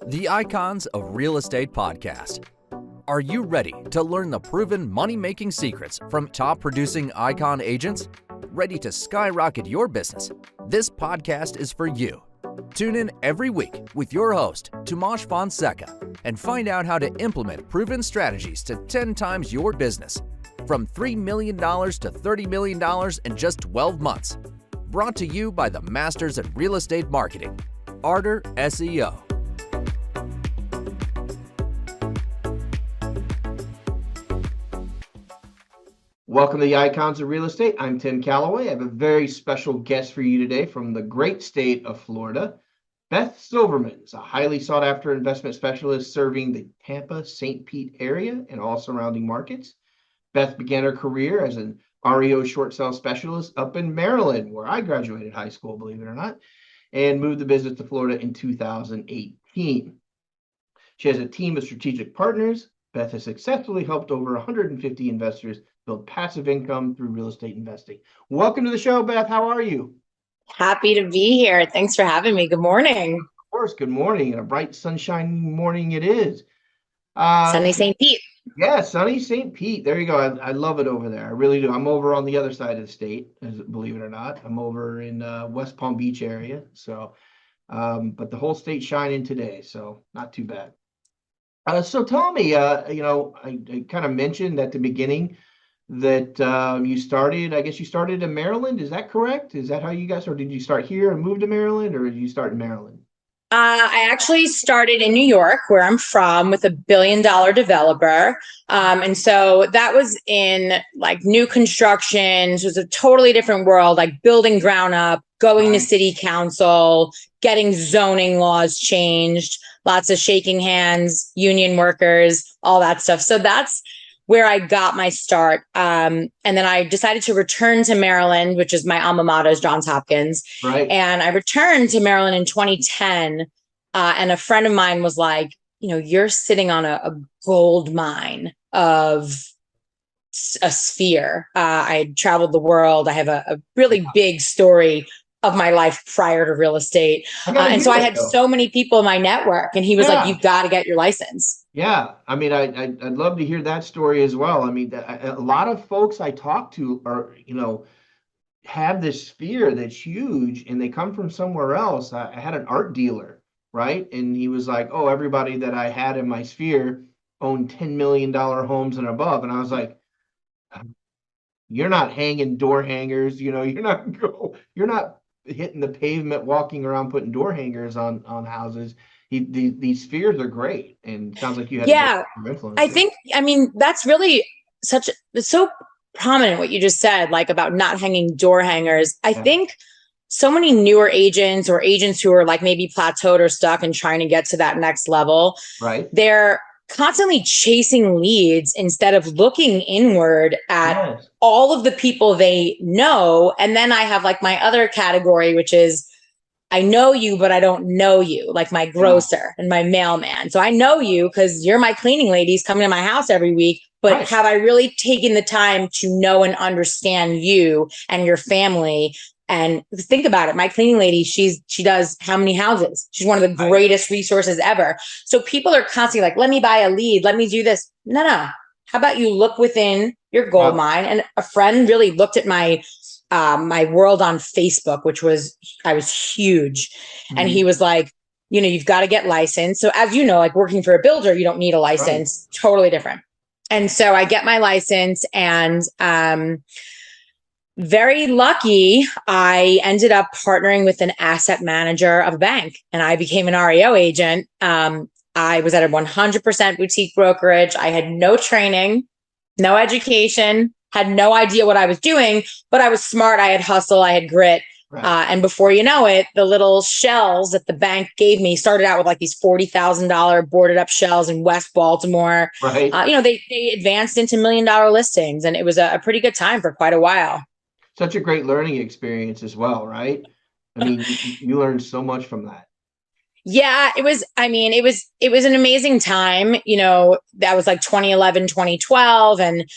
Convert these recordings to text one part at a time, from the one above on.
The Icons of Real Estate Podcast. Are you ready to learn the proven money-making secrets from top-producing icon agents? Ready to skyrocket your business? This podcast is for you. Tune in every week with your host, Tomasz Fonseca, and find out how to implement proven strategies to 10 times your business. From $3 million to $30 million in just 12 months. Brought to you by the Masters at Real Estate Marketing, Arter SEO. Welcome to the Icons of Real Estate. I'm Tim Calloway. I have a very special guest for you today from the great state of Florida. Beth Silverman is a highly sought after investment specialist serving the Tampa, St. Pete area and all surrounding markets. Beth began her career as an REO short sale specialist up in Maryland, where I graduated high school, believe it or not, and moved the business to Florida in 2018. She has a team of strategic partners. Beth has successfully helped over 150 investors build passive income through real estate investing. Welcome to the show, Beth. How are you? Happy to be here. Thanks for having me. Good morning. Of course, good morning. And a bright, sunshiny morning it is. Sunny St. Pete. Yeah, sunny St. Pete. There you go. I love it over there. I really do. I'm over on the other side of the state, believe it or not. I'm over in West Palm Beach area. So, but the whole state's shining today, so not too bad. So tell me, I kind of mentioned at the beginning that you started in Maryland. Is that correct? Is that how you guys, or did you start here and move to Maryland, or did you start in Maryland? I actually started in New York, where I'm from, with $1 billion developer. And so that was in like new constructions. It was a totally different world, like building ground up, going to city council, getting zoning laws changed, lots of shaking hands, union workers, all that stuff. So that's where I got my start. And then I decided to return to Maryland, which is my alma mater, Johns Hopkins. Right. And I returned to Maryland in 2010. And a friend of mine was like, you're sitting on a gold mine of a sphere. I had traveled the world. I have a really big story of my life prior to real estate. And so I had so many people in my network, and he was like, you've got to get your license. Yeah. I mean, I'd love to hear that story as well. I mean, a lot of folks I talk to are, have this sphere that's huge and they come from somewhere else. I had an art dealer, right? And he was like, oh, everybody that I had in my sphere owned $10 million homes and above. And I was like, you're not hanging door hangers, you're not hitting the pavement, walking around, putting door hangers on houses. These spheres are great, and it sounds like you had a great influence. That's really it's so prominent what you just said, like about not hanging door hangers. I think so many newer agents or agents who are like maybe plateaued or stuck and trying to get to that next level, right? They're constantly chasing leads instead of looking inward at all of the people they know. And then I have like my other category, which is I know you, but I don't know you, like my grocer and my mailman. So I know you because you're my cleaning ladies coming to my house every week, but have I really taken the time to know and understand you and your family? And think about it. My cleaning lady, she does how many houses? She's one of the greatest resources ever. So people are constantly like, let me buy a lead. Let me do this. No. How about you look within your gold mine? And a friend really looked at my world on Facebook, I was huge. Mm-hmm. And he was like, you've got to get licensed. So as you know, like working for a builder, you don't need a license, totally different. And so I get my license, and very lucky, I ended up partnering with an asset manager of a bank, and I became an REO agent. I was at a 100% boutique brokerage. I had no training, no education, had no idea what I was doing, but I was smart. I had hustle. I had grit. And before you know it, the little shells that the bank gave me started out with like these $40,000 boarded up shells in West Baltimore. Right. They advanced into $1 million listings, and it was a pretty good time for quite a while. Such a great learning experience as well, right? I mean, you learned so much from that. Yeah, it was an amazing time. That was like 2011, 2012. And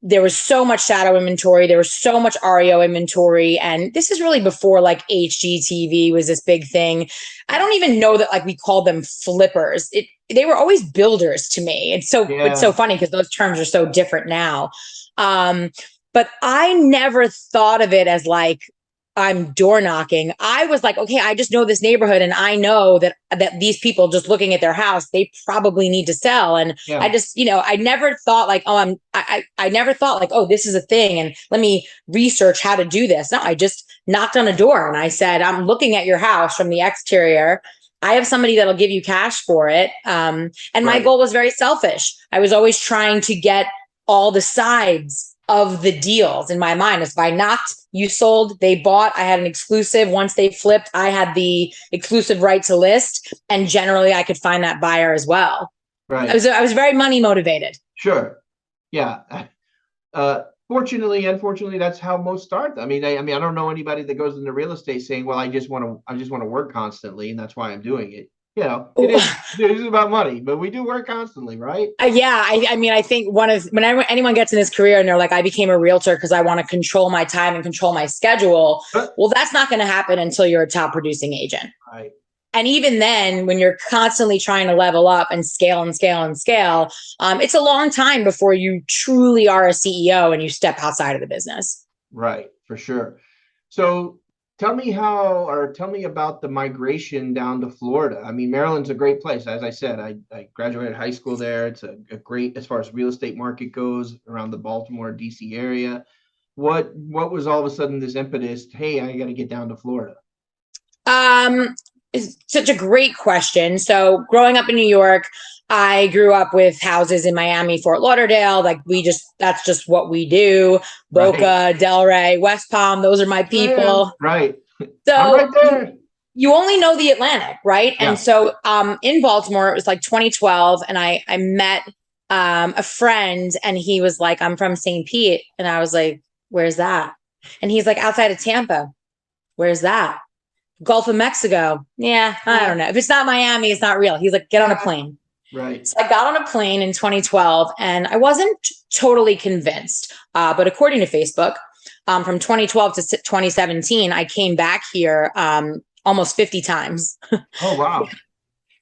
there was so much shadow inventory. There was so much REO inventory. And this is really before like HGTV was this big thing. I don't even know that like we called them flippers. They were always builders to me. It's so funny because those terms are so different now. But I never thought of it as like, I'm door knocking. I was like, okay, I just know this neighborhood and I know that these people just looking at their house, they probably need to sell. And I just, I never thought like, oh, I never thought like, oh, this is a thing and let me research how to do this. No, I just knocked on a door and I said, I'm looking at your house from the exterior. I have somebody that'll give you cash for it. And my goal was very selfish. I was always trying to get all the sides of the deals in my mind. If I knocked, you sold, they bought, I had an exclusive. Once they flipped, I had the exclusive right to list. And generally I could find that buyer as well. Right. I was very money motivated. Sure. Yeah. Fortunately, unfortunately, that's how most start. I mean, I don't know anybody that goes into real estate saying, well, I just want to work constantly. And that's why I'm doing it. It is about money, but we do work constantly, right? I think anyone gets in this career and they're like, I became a realtor because I want to control my time and control my schedule. Well, that's not going to happen until you're a top producing agent. Right. And even then, when you're constantly trying to level up and scale and scale and scale, it's a long time before you truly are a CEO and you step outside of the business. Right, for sure. So tell me about the migration down to Florida. I mean, Maryland's a great place. As I said, I graduated high school there. It's a great, as far as real estate market goes, around the Baltimore, DC area. What was all of a sudden this impetus? Hey, I got to get down to Florida. It's such a great question. So growing up in New York, I grew up with houses in Miami, Fort Lauderdale. That's just what we do. Boca, Delray, West Palm. Those are my people. Right. So I'm right there. You only know the Atlantic, right? Yeah. And so in Baltimore, it was like 2012. And I met a friend and he was like, I'm from St. Pete. And I was like, where's that? And he's like, outside of Tampa. Where's that? Gulf of Mexico. Yeah, I don't know. If it's not Miami, it's not real. He's like, get on a plane. Right. So I got on a plane in 2012 and I wasn't totally convinced. But according to Facebook, from 2012 to 2017, I came back here almost 50 times. Oh, wow.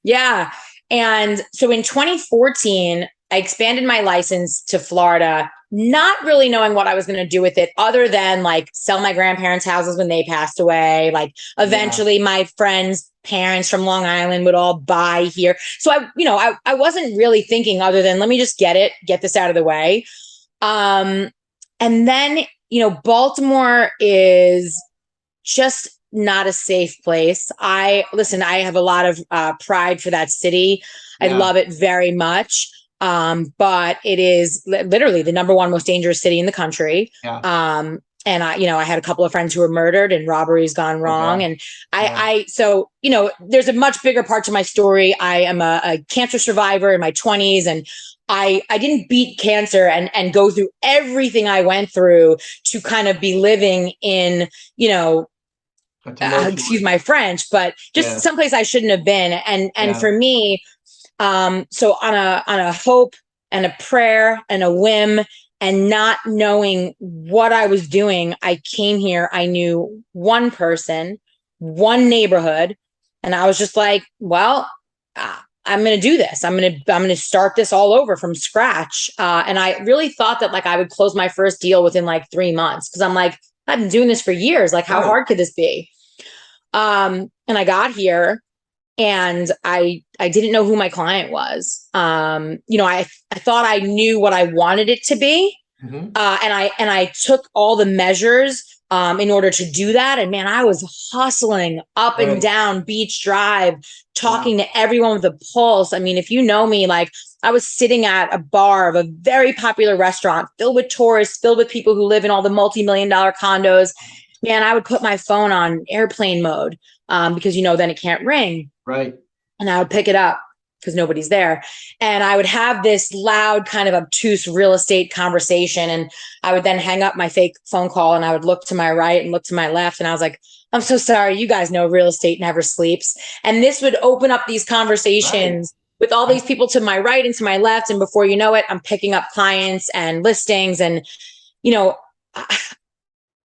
Yeah. And so in 2014, I expanded my license to Florida, not really knowing what I was going to do with it other than like sell my grandparents' houses when they passed away. Like eventually my friends' parents from Long Island would all buy here. So I wasn't really thinking other than let me just get this out of the way. And then, Baltimore is just not a safe place. I have a lot of pride for that city. I love it very much. But it is literally the number one most dangerous city in the country. Yeah. And I had a couple of friends who were murdered and robberies gone wrong. Okay. And so there's a much bigger part to my story. I am a cancer survivor in my 20s and I didn't beat cancer and go through everything I went through to kind of be living in, excuse my French, but just someplace I shouldn't have been. And for me, so on a hope and a prayer and a whim and not knowing what I was doing, I came here. I knew one person, one neighborhood, and I was just like, well, I'm going to do this. I'm going to start this all over from scratch. And I really thought that like I would close my first deal within like 3 months. Cause I'm like, I've been doing this for years. Like how hard could this be? And I got here and I didn't know who my client was. I thought I knew what I wanted it to be. Mm-hmm. And I took all the measures in order to do that. And man, I was hustling up and down Beach Drive, talking to everyone with a pulse. I mean, if you know me, like I was sitting at a bar of a very popular restaurant filled with tourists, filled with people who live in all the multi-million-dollar condos. Man, I would put my phone on airplane mode because, then it can't ring. Right. And I would pick it up because nobody's there. And I would have this loud kind of obtuse real estate conversation. And I would then hang up my fake phone call and I would look to my right and look to my left. And I was like, I'm so sorry. You guys know real estate never sleeps. And this would open up these conversations with all these people to my right and to my left. And before you know it, I'm picking up clients and listings. And, you know,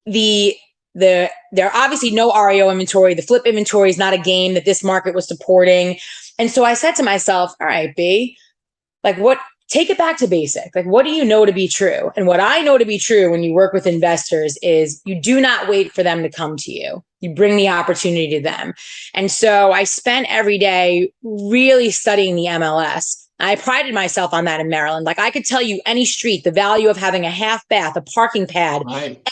there obviously no REO inventory. The flip inventory is not a game that this market was supporting. And so I said to myself, all right, B, like take it back to basic. Like, what do you know to be true? And what I know to be true when you work with investors is you do not wait for them to come to you. You bring the opportunity to them. And so I spent every day really studying the MLS. I prided myself on that in Maryland. Like, I could tell you any street, the value of having a half bath, a parking pad,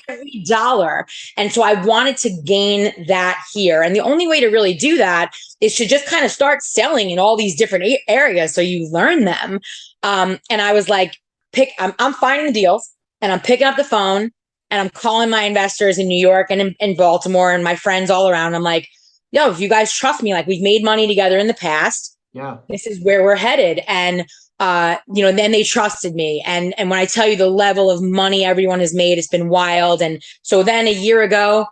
every dollar. And so I wanted to gain that here. And the only way to really do that is to just kind of start selling in all these different areas so you learn them. And I was like, I'm finding the deals, and I'm picking up the phone, and I'm calling my investors in New York and in Baltimore and my friends all around. I'm like, yo, if you guys trust me, like, we've made money together in the past. Yeah, this is where we're headed. And, then they trusted me. And when I tell you the level of money everyone has made, it's been wild. And so then a year ago,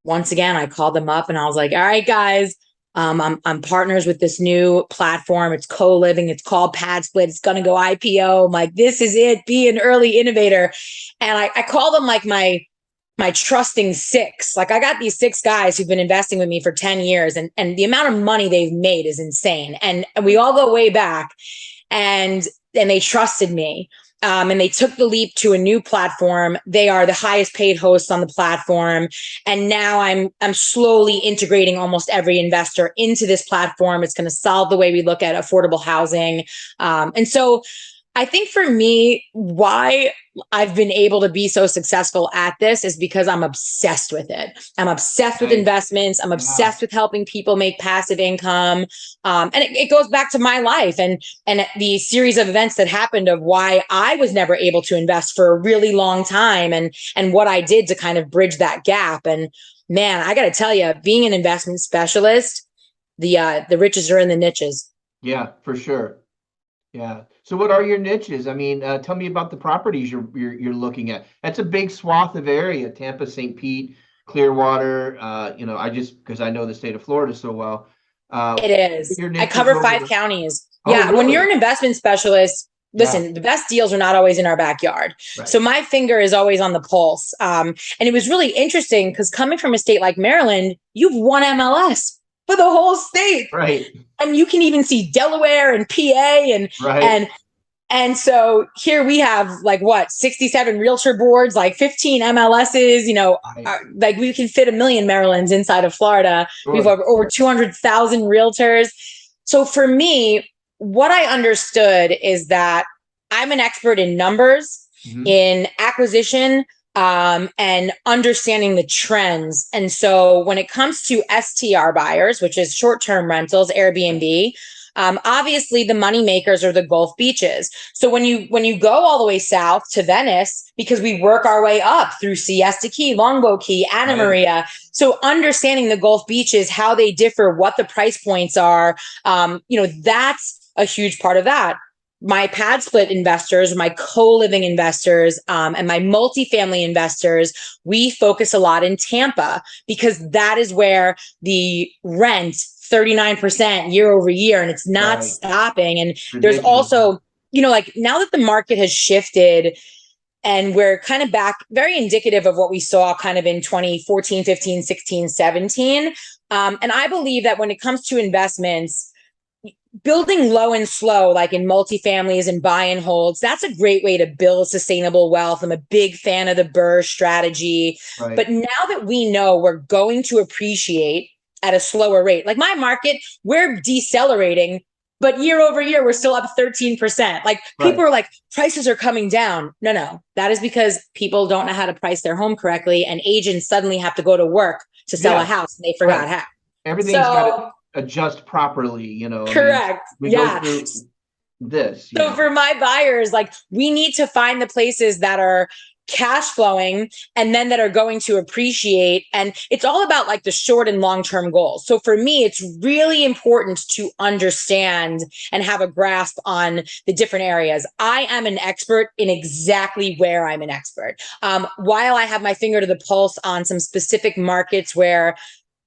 once again, I called them up and I was like, all right, guys, I'm partners with this new platform. It's co-living. It's called Padsplit. It's going to go IPO. I'm like, this is it. Be an early innovator. And I call them like my trusting six. Like, I got these 6 guys who've been investing with me for 10 years, and the amount of money they've made is insane. And we all go way back, and they trusted me. And they took the leap to a new platform. They are the highest paid hosts on the platform. And now I'm slowly integrating almost every investor into this platform. It's going to solve the way we look at affordable housing. And so I think for me, why I've been able to be so successful at this is because I'm obsessed with it. I'm obsessed with investments. I'm obsessed with helping people make passive income. And it goes back to my life and the series of events that happened of why I was never able to invest for a really long time, and what I did to kind of bridge that gap. And man, I got to tell you, being an investment specialist, the riches are in the niches. Yeah, for sure. Yeah. So what are your niches? I mean, tell me about the properties you're looking at. That's a big swath of area: Tampa, St. Pete, Clearwater. Because I know the state of Florida so well. It is. I cover 5 counties. Yeah. Really? When you're an investment specialist, listen, the best deals are not always in our backyard. Right. So my finger is always on the pulse. And it was really interesting because coming from a state like Maryland, you've won MLS for the whole state. Right. And you can even see Delaware and PA and so here we have 67 realtor boards, 15 MLSs, like we can fit 1 million Marylands inside of Florida. Sure. We have over 200,000 realtors. So for me, what I understood is that I'm an expert in numbers, in acquisition, and understanding the trends. And so when it comes to STR buyers, which is short-term rentals, Airbnb, obviously the money makers are the Gulf beaches. So when you go all the way south to Venice, because we work our way up through Siesta Key, Longboat Key, Anna Maria. So understanding the Gulf beaches, how they differ, what the price points are, that's a huge part of that. My Padsplit investors, my co-living investors, and my multifamily investors, we focus a lot in Tampa because that is where the rent 39% year over year, and it's not stopping. And there's also, now that the market has shifted and we're kind of back, very indicative of what we saw kind of in 2014, 15, 16, 17. And I believe that when it comes to investments, building low and slow, like in multifamilies and buy and holds, that's a great way to build sustainable wealth. I'm a big fan of the BRRRR strategy. Right. But now that we know we're going to appreciate at a slower rate, like my market, we're decelerating, but year over year, we're still up 13%. Like people are like, prices are coming down. No, that is because people don't know how to price their home correctly. And agents suddenly have to go to work to sell a house and they forgot how. Everything's got to adjust properly, Correct. We go through this. So for my buyers, we need to find the places that are cash flowing and then that are going to appreciate. And it's all about the short and long-term goals. So for me, it's really important to understand and have a grasp on the different areas. I am an expert in exactly where I'm an expert. While I have my finger to the pulse on some specific markets where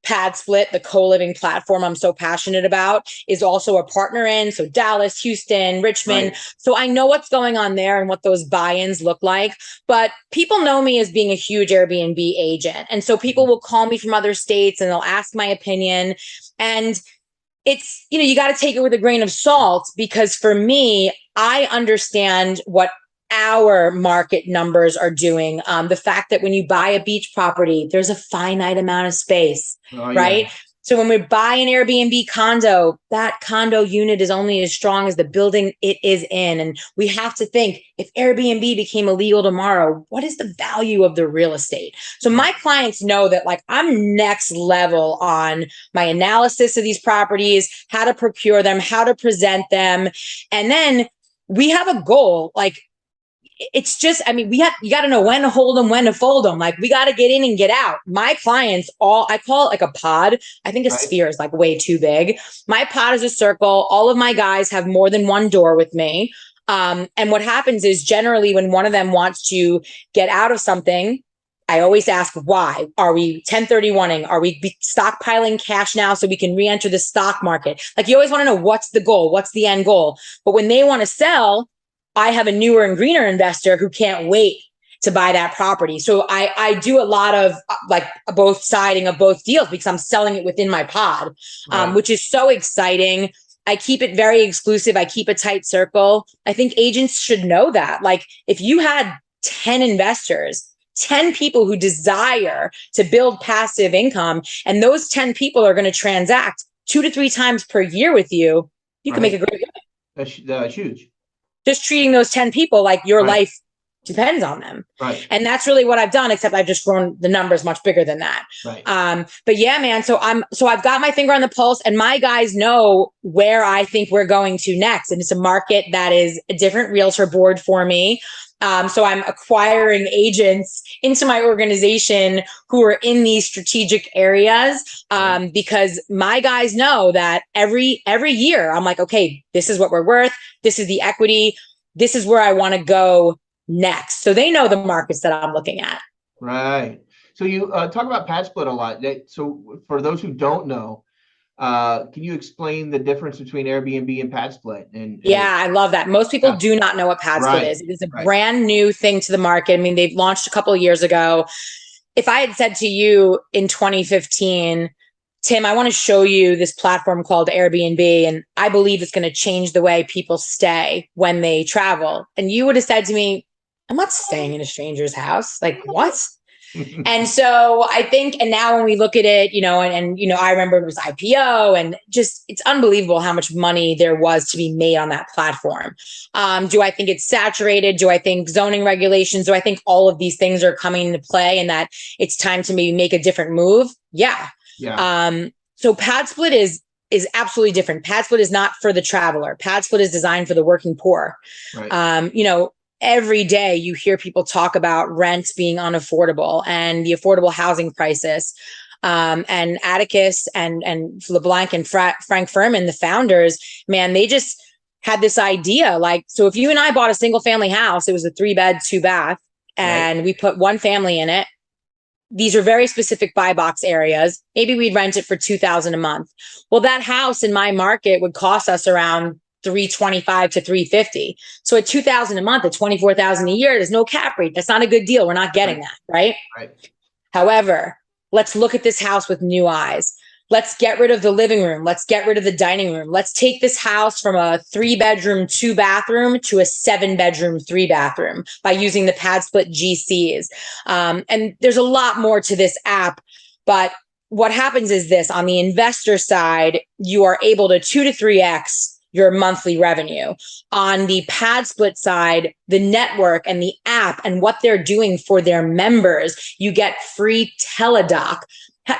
Padsplit, the co-living platform I'm so passionate about, is also a partner in. So Dallas, Houston, Richmond. Right. So I know what's going on there and what those buy-ins look like. But people know me as being a huge Airbnb agent. And so people will call me from other states and they'll ask my opinion. And it's, you got to take it with a grain of salt, because for me, I understand what our market numbers are doing. The fact that when you buy a beach property, there's a finite amount of space, right? Yeah. So when we buy an Airbnb condo, that condo unit is only as strong as the building it is in. And we have to think, if Airbnb became illegal tomorrow, what is the value of the real estate? So my clients know that, like, I'm next level on my analysis of these properties, how to procure them, how to present them. And then we have a goal. Like, it's just, you got to know when to hold them, when to fold them. Like, we got to get in and get out. My clients I call it like a pod. I think a sphere is like way too big. My pod is a circle. All of my guys have more than one door with me. And what happens is, generally when one of them wants to get out of something, I always ask, why? Are we 1031ing? Are we stockpiling cash now so we can re-enter the stock market? Like, you always want to know, what's the goal? What's the end goal? But when they want to sell, I have a newer and greener investor who can't wait to buy that property. So I do a lot of like both siding of both deals, because I'm selling it within my pod, which is so exciting. I keep it very exclusive. I keep a tight circle. I think agents should know that. Like, if you had 10 investors, 10 people who desire to build passive income, and those 10 people are going to transact 2 to 3 times per year with you, you can make a great living. That's huge. Just treating those 10 people like your life depends on them. Right. And that's really what I've done, except I've just grown the numbers much bigger than that. Right. But yeah, man, so I've got my finger on the pulse, and my guys know where I think we're going to next. And it's a market that is a different realtor board for me. So I'm acquiring agents into my organization who are in these strategic areas, because my guys know that every year I'm like, okay, this is what we're worth. This is the equity. This is where I want to go next. So they know the markets that I'm looking at. Right. So you talk about Padsplit a lot. So for those who don't know, can you explain the difference between Airbnb and Padsplit? Yeah, I love that. Most people do not know what Padsplit is. It is a brand new thing to the market. I mean, they've launched a couple of years ago. If I had said to you in 2015, Tim, I want to show you this platform called Airbnb, and I believe it's going to change the way people stay when they travel, and you would have said to me, I'm not staying in a stranger's house. Like, what? And so I think, and now when we look at it, and I remember it was IPO, and just, it's unbelievable how much money there was to be made on that platform. Do I think it's saturated? Do I think zoning regulations? Do I think all of these things are coming into play and that it's time to maybe make a different move? Yeah. So Padsplit is absolutely different. Padsplit is not for the traveler. Padsplit is designed for the working poor. Every day you hear people talk about rent being unaffordable and the affordable housing crisis. And Atticus and LeBlanc and Frank Furman, the founders, man, they just had this idea. Like, so if you and I bought a single family house, it was a 3-bed, 2-bath, and we put one family in it. These are very specific buy box areas. Maybe we'd rent it for $2,000 a month. Well, that house in my market would cost us around $325 to $350. So at $2,000 a month, at $24,000 a year, there's no cap rate. That's not a good deal. We're not getting that, right? However, let's look at this house with new eyes. Let's get rid of the living room. Let's get rid of the dining room. Let's take this house from a 3-bedroom, 2-bathroom to a 7-bedroom, 3-bathroom by using the Padsplit GCs. And there's a lot more to this app, but what happens is this: on the investor side, you are able to 2 to 3x your monthly revenue. On the Padsplit side, the network and the app and what they're doing for their members, you get free teledoc.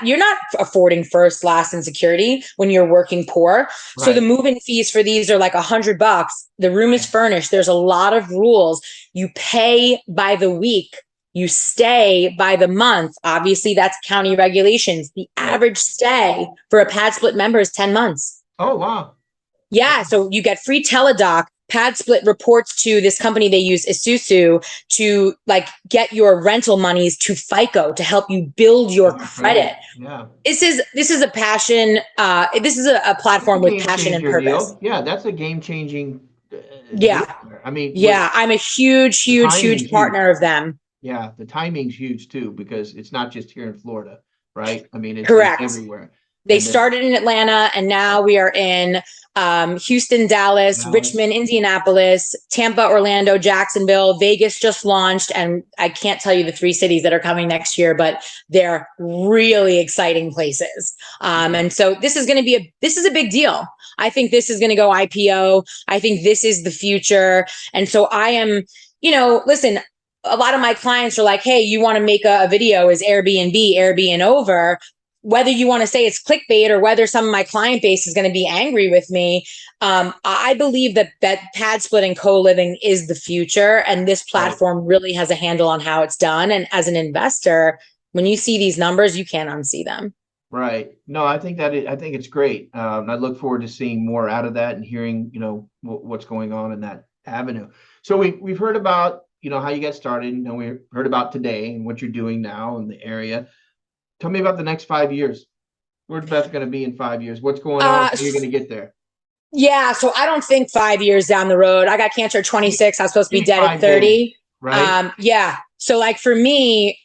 You're not affording first, last, and security when you're working poor. So the move-in fees for these are like $100. The room is furnished. There's a lot of rules. You pay by the week. You stay by the month. Obviously, that's county regulations. The average stay for a Padsplit member is 10 months. Oh, wow. Yeah. So you get free teledoc. Padsplit reports to this company they use, Isuzu, to like get your rental monies to FICO to help you build your credit. Yeah. This is a passion. This is a platform with passion and purpose. Deal. Yeah, that's a game changing. Yeah. I mean, yeah, I'm a huge partner of them. Yeah, the timing's huge too, because it's not just here in Florida, right? I mean, it's Correct. everywhere. They started in Atlanta, and now we are in Houston, Dallas, Richmond, Indianapolis, Tampa, Orlando, Jacksonville. Vegas just launched, and I can't tell you the 3 cities that are coming next year, but they're really exciting places. And so this is a big deal. I think this is going to go IPO. I think this is the future. And so I am, listen, a lot of my clients are like, hey, you want to make a video, is Airbnb over? Whether you want to say it's clickbait or whether some of my client base is going to be angry with me, I believe that Padsplit and co-living is the future, and this platform really has a handle on how it's done. And as an investor, when you see these numbers, you can't unsee them. Right. No, I think it's great. I look forward to seeing more out of that and hearing, what's going on in that avenue. So we've heard about, how you got started, and we heard about today and what you're doing now in the area. Tell me about the next 5 years. Where's Beth going to be in 5 years? What's going on? How are you going to get there? Yeah, so I don't think 5 years down the road. I got cancer at 26. I was supposed to be dead at 30. Days, right? Yeah. So like for me,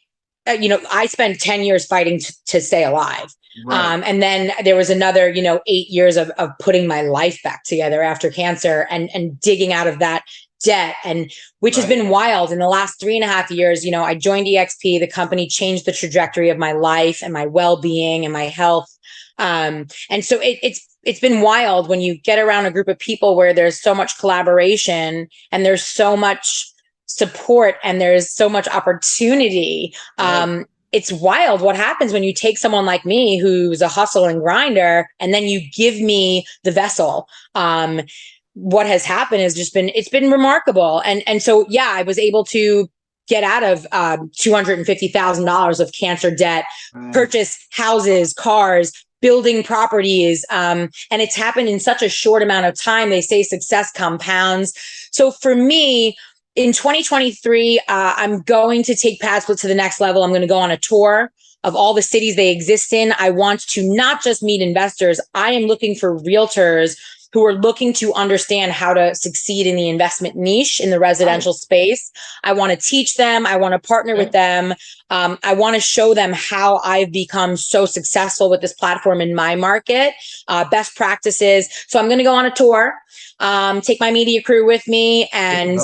I spent 10 years fighting to stay alive. Right. And then there was another, 8 years of putting my life back together after cancer and digging out of that debt, and which has been wild. In the last 3.5 years, I joined EXP. The company changed the trajectory of my life and my well-being and my health. And so it's been wild when you get around a group of people where there's so much collaboration and there's so much support and there's so much opportunity. It's wild what happens when you take someone like me who's a hustle and grinder, and then you give me the vessel. What has happened has it's been remarkable. And so, yeah, I was able to get out of $250,000 of cancer debt, purchase houses, cars, building properties. And it's happened in such a short amount of time. They say success compounds. So for me, in 2023, I'm going to take Padsplit to the next level. I'm going to go on a tour of all the cities they exist in. I want to not just meet investors. I am looking for realtors who are looking to understand how to succeed in the investment niche in the residential space. I want to teach them. I want to partner with them. I want to show them how I've become so successful with this platform in my market, best practices. So I'm going to go on a tour, take my media crew with me, and,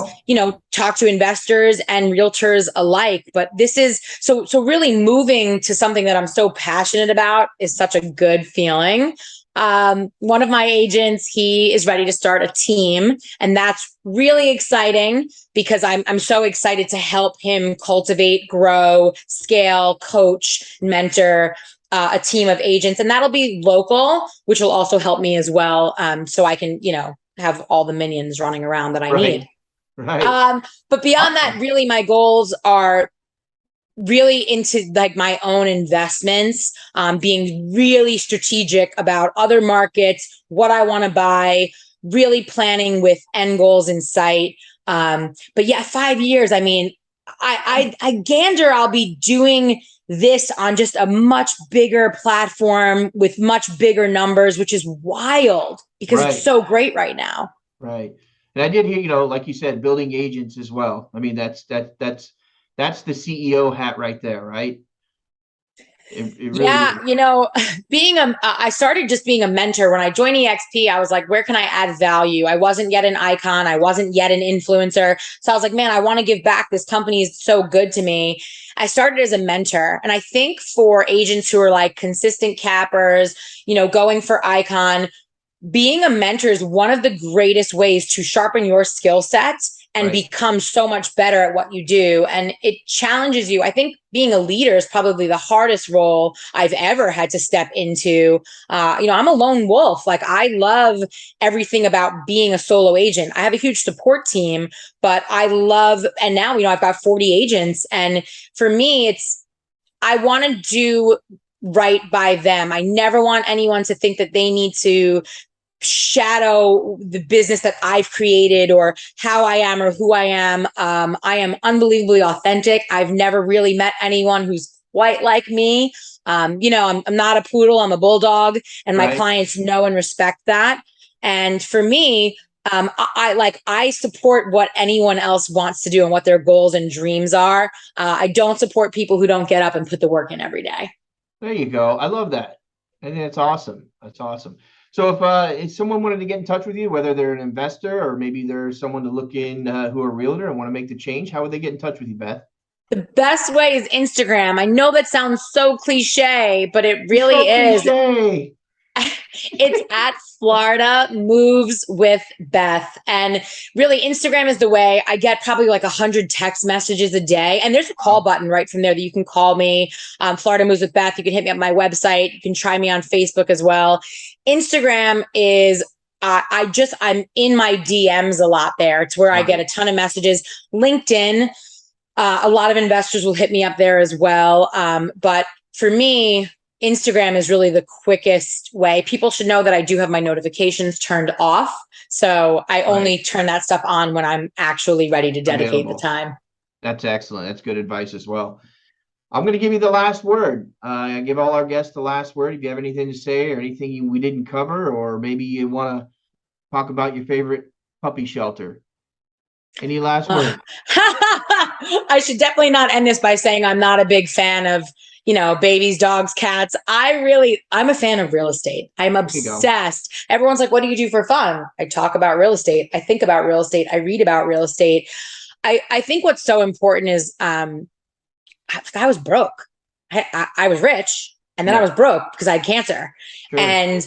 talk to investors and realtors alike. But this is so really moving to something that I'm so passionate about is such a good feeling. One of my agents, he is ready to start a team, and that's really exciting because I'm so excited to help him cultivate, grow, scale, coach, mentor a team of agents, and that'll be local, which will also help me as well. So I can, have all the minions running around that I need. Right. But beyond that, really my goals are really into like my own investments, being really strategic about other markets, what I want to buy, really planning with end goals in sight. But yeah, 5 years. I mean, I gander I'll be doing this on just a much bigger platform with much bigger numbers, which is wild because it's so great right now. Right. And I did hear, like you said, building agents as well. I mean, that's the CEO hat right there, right? It really is. I started just being a mentor. When I joined EXP, I was like, where can I add value? I wasn't yet an icon. I wasn't yet an influencer. So I was like, man, I want to give back. This company is so good to me. I started as a mentor. And I think for agents who are like consistent cappers, going for icon, being a mentor is one of the greatest ways to sharpen your skill sets and become so much better at what you do. And it challenges you. I think being a leader is probably the hardest role I've ever had to step into. I'm a lone wolf. Like, I love everything about being a solo agent. I have a huge support team, but I love, and now, I've got 40 agents. And for me, I want to do right by them. I never want anyone to think that they need to shadow the business that I've created or how I am or who I am. I am unbelievably authentic. I've never really met anyone who's quite like me. I'm not a poodle, I'm a bulldog, and my clients know and respect that. And for me, I support what anyone else wants to do and what their goals and dreams are. I don't support people who don't get up and put the work in every day. There you go. I love that. I think that's awesome. That's awesome. So if someone wanted to get in touch with you, whether they're an investor or maybe there's someone to look in who are a realtor and want to make the change, how would they get in touch with you, Beth? The best way is Instagram. I know that sounds so cliche, but it really is. Cliche. It's at Florida Moves with Beth. And really, Instagram is the way. I get probably like 100 text messages a day. And there's a call button right from there that you can call me. Florida Moves with Beth. You can hit me up on my website. You can try me on Facebook as well. Instagram is I'm in my DMs a lot there. It's where I get a ton of messages. LinkedIn, a lot of investors will hit me up there as well. But for me, Instagram is really the quickest way. People should know that I do have my notifications turned off. So I only turn that stuff on when I'm actually ready to dedicate the time. That's excellent. That's good advice as well. I'm going to give you the last word. I give all our guests the last word. If you have anything to say or anything we didn't cover, or maybe you want to talk about your favorite puppy shelter. Any last word? I should definitely not end this by saying I'm not a big fan of, babies, dogs, cats. I'm a fan of real estate. I'm obsessed. Everyone's like, what do you do for fun? I talk about real estate. I think about real estate. I read about real estate. I think what's so important is, I was broke. I was rich and then I was broke because I had cancer. Sure. And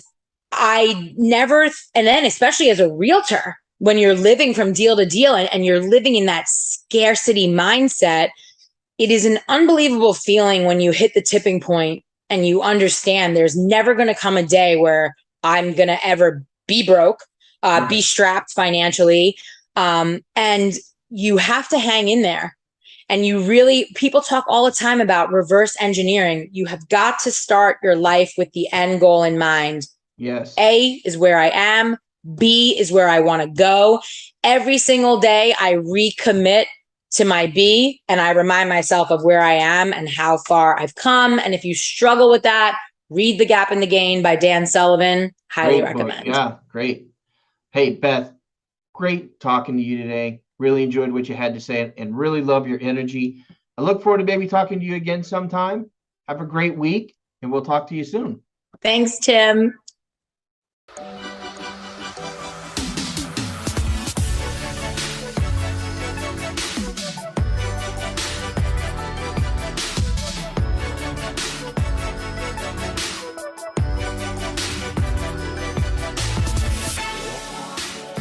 and then especially as a realtor, when you're living from deal to deal and you're living in that scarcity mindset, it is an unbelievable feeling when you hit the tipping point and you understand there's never going to come a day where I'm going to ever be broke, be strapped financially. And you have to hang in there. And people talk all the time about reverse engineering. You have got to start your life with the end goal in mind. Yes. A is where I am. B is where I want to go. Every single day I recommit to my B and I remind myself of where I am and how far I've come. And if you struggle with that, read The Gap and the Gain by Dan Sullivan. Highly recommend. Yeah, great. Hey, Beth, great talking to you today. Really enjoyed what you had to say and really love your energy. I look forward to maybe talking to you again sometime. Have a great week and we'll talk to you soon. Thanks, Tim.